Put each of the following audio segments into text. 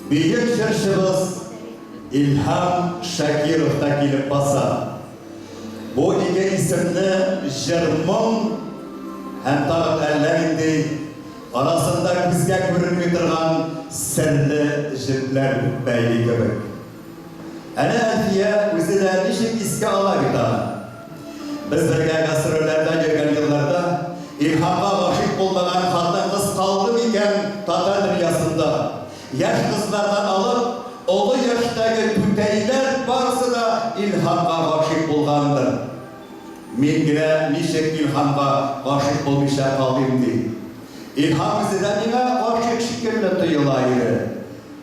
Büyük jırşımız İlham Şakirov'da gelip basa. Bu iki isimli jırmın hem tağıt ellerinde arasında bizge görünmey turgan sirli jitler beyli gibi. Ana Elfiye özüne nişik iske ala gıda. Biz birge gastrollerden yürgen yıllarda İlham'a aşık olmadan kadın kız kaldı iken Tatar dünyasında. Yaş kızlardan alıp oğlu yaştaki tüteyler varsa da İlham'a aşık olgandır. Men yine nişek İlham'a aşık olmuşa kalayım diye. İlham bizden yine aşık şekilde tuyulaydı.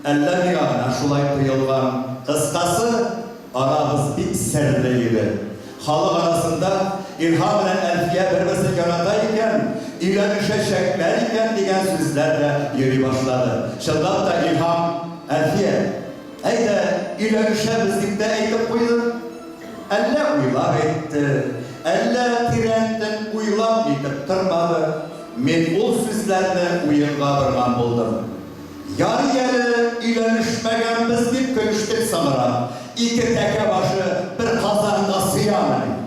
Elle mirahına şulay tuyulgan kıskası aramız bir serleydi. Halk arasında İlham ile Elfiye birbirisi yanındayken, ilerişe şeklerken diyen sözlerle yürü başladı. Şundan da İlham, Elfiye, eyde ilerişe bizlikte eydip koydu. Elle uylar etti, elle trenden uylap yitip tırmadı. Men o sözlerle uyunga bargan buldum. Yarı yeri ilerişmegen bizlik könüştük sanıram. İki teke başı bir kazanda sıyamadı.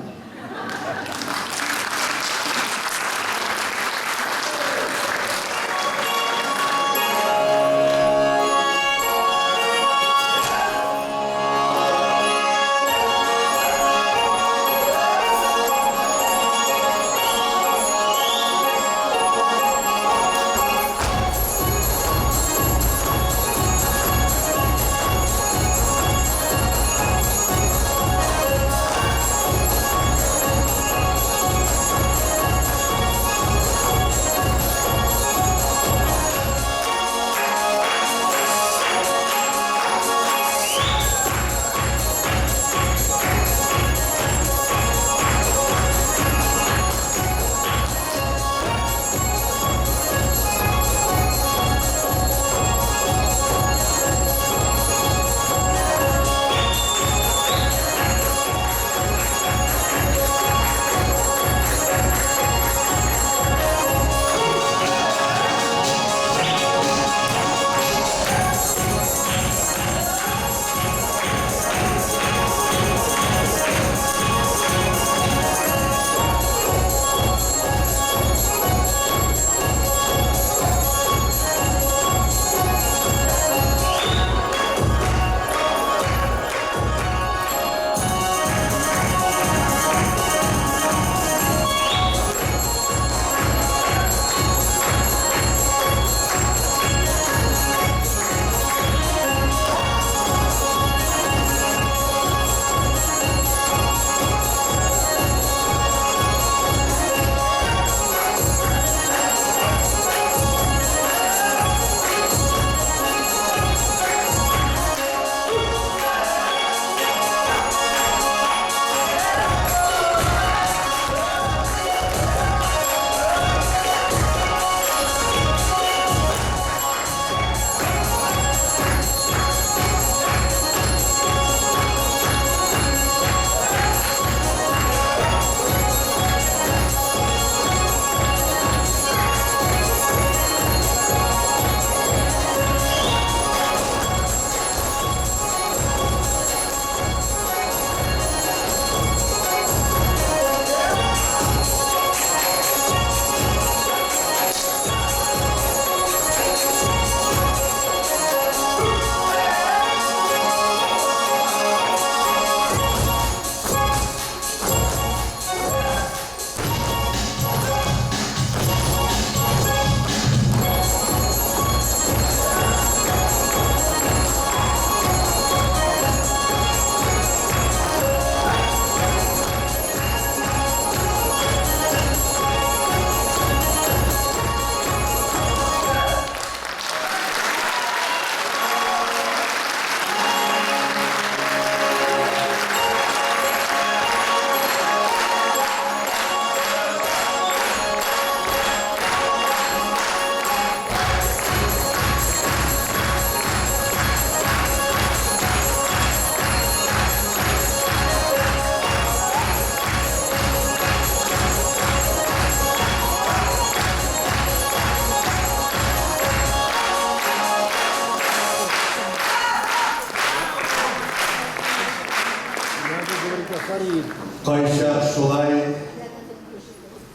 Kayşa şolay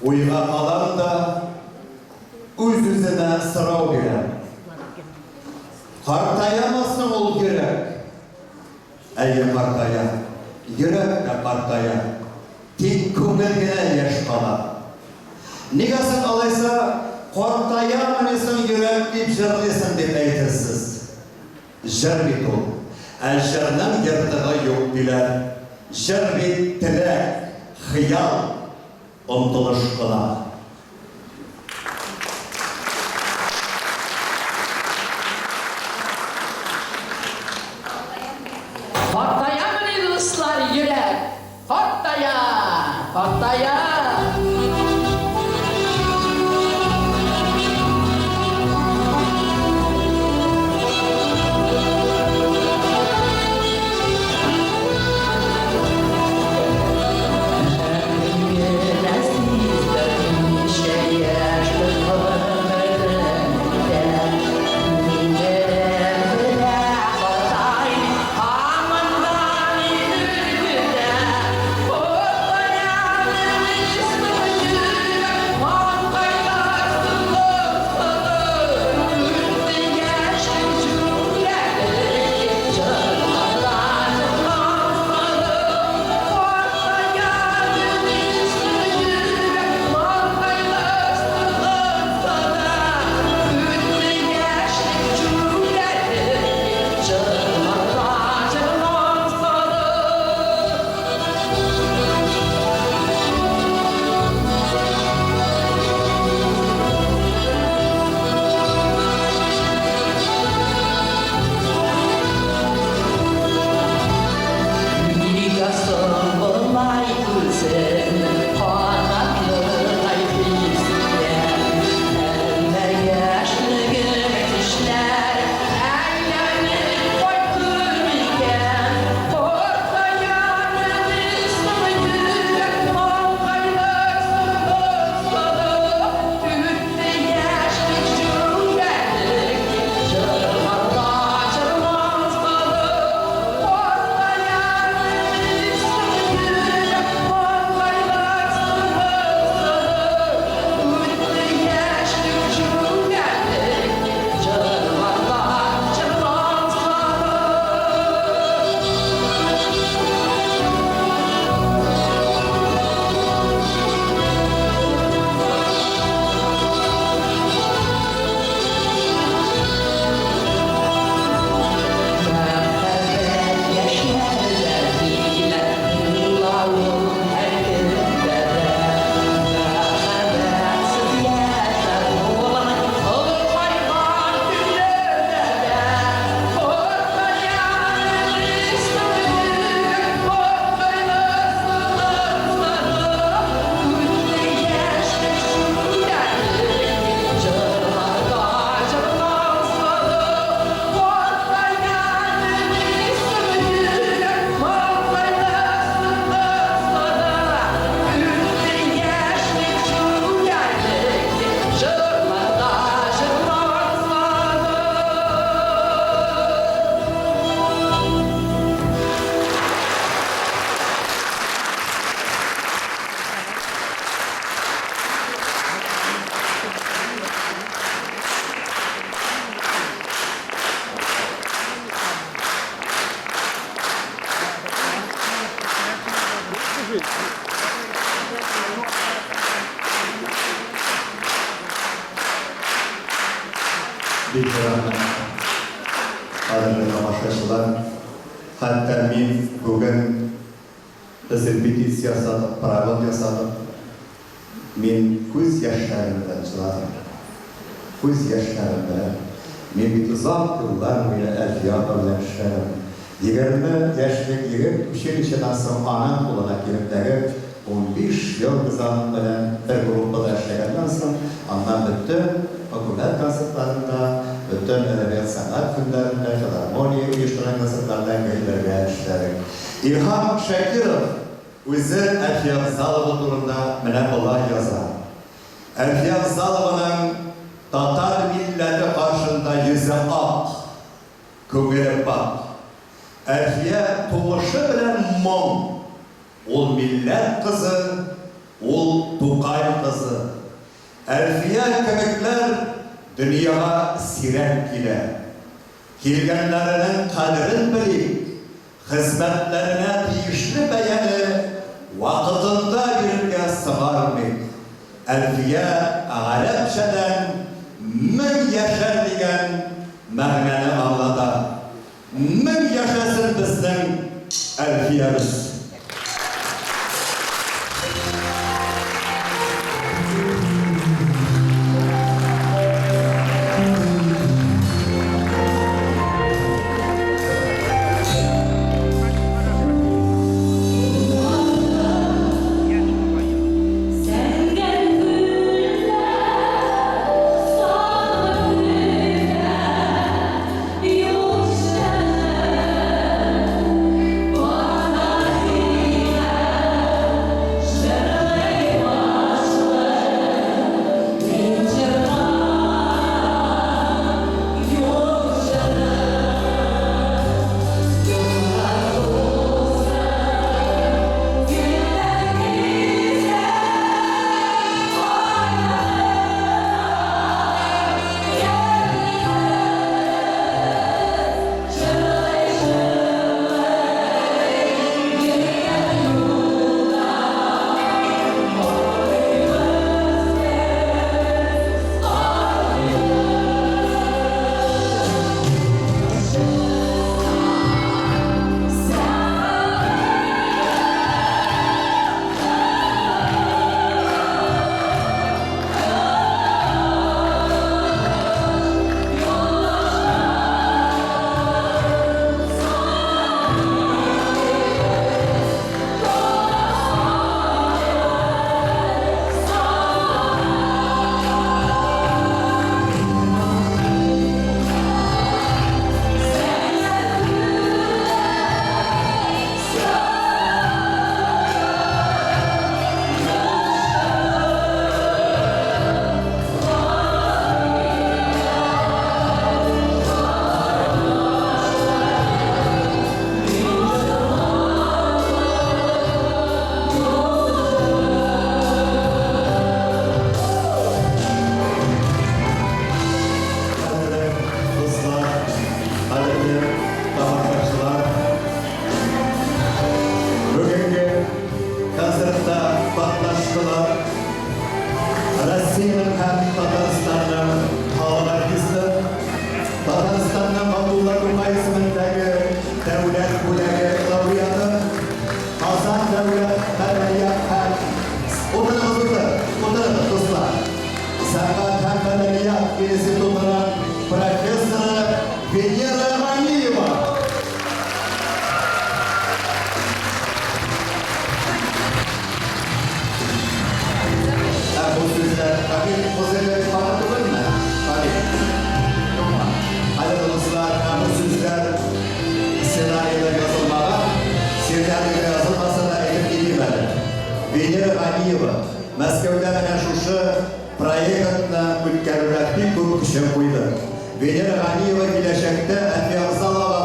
uyga alan da öz-özüne sırav gerek. Kartayamasın ol gerek. Eye kartaya, yürek de kartaya. Tek kömürgene yaş kala. Nigasın alaysa kartayamasın yürek deyip jırlısın deyip aytırsız. Jır bit ol. Jırның yırtığı yok biler. Jır bit tilek, hıyal, ұмтылыш қыла. Hortaya mı ıslar yürek? Hortaya, hortaya. Adını tamaşaçılar, hatta men bugün repetisiya yasadık, provat yasadık. Men ko'z yoshlarımdan çıladım. Ko'z yoshlarımdan. Men bir uzak yıllar boyu Elfiya bilan ishladim. 20 yoshlik yigit uchinchidan so'ng onam qo'lina kelibdagi 15 yil bizan bilan bir guruhda ishlagandan so'ng ondan bütün hukumat konsertlarında, bütün edebiyat sanat günlerinde, filarmoniya uyushtirgan konsertlardan birga ishladik. İlham Shakirov o'zi Elfiya Zalova turida mana bunday yozadi. Elfiya Zalova'nın Tatar milleti karşında yüzü ak, ko'ngli pak. Elfiya tug'ishi bilan mum, ул милләт кызы, ул Тукай кызы. Әлфия кебекләр дөньяга сирәк килә. Килгәннәренең кадерен белик, хезмәтләренә тиешле бәяне вакытында бирергә сыгармыйк. Әлфия галәмчәдән 1000 яшәр дигән мәгънәне аңлата. 1000 яшәсен безнең Әлфиябыз. Россиянın hem Tataristan'ın halk artisti, Tataristan'ın Abdullah Tokay ismindeki devlet bulagi laureatı, Kazan Devlet Medeniyet hem oturun dostlar, Sanat hem Medeniyet İnstitutu'nun profesörü Venera Ganiyeva. Bu sözler tabii özellikle anlatılır mı? Tabii. Hadi dostlar, bu sözler senaryoda yazılmalı. Senaryoda yazılmasa da edip gidemedi. Venera Ganiyeva, Moskvada mana şu proyektni o'tkazib bir ko'p kishi qo'ydi. Venera Ganiyeva kelajakda Alfiya Rizalova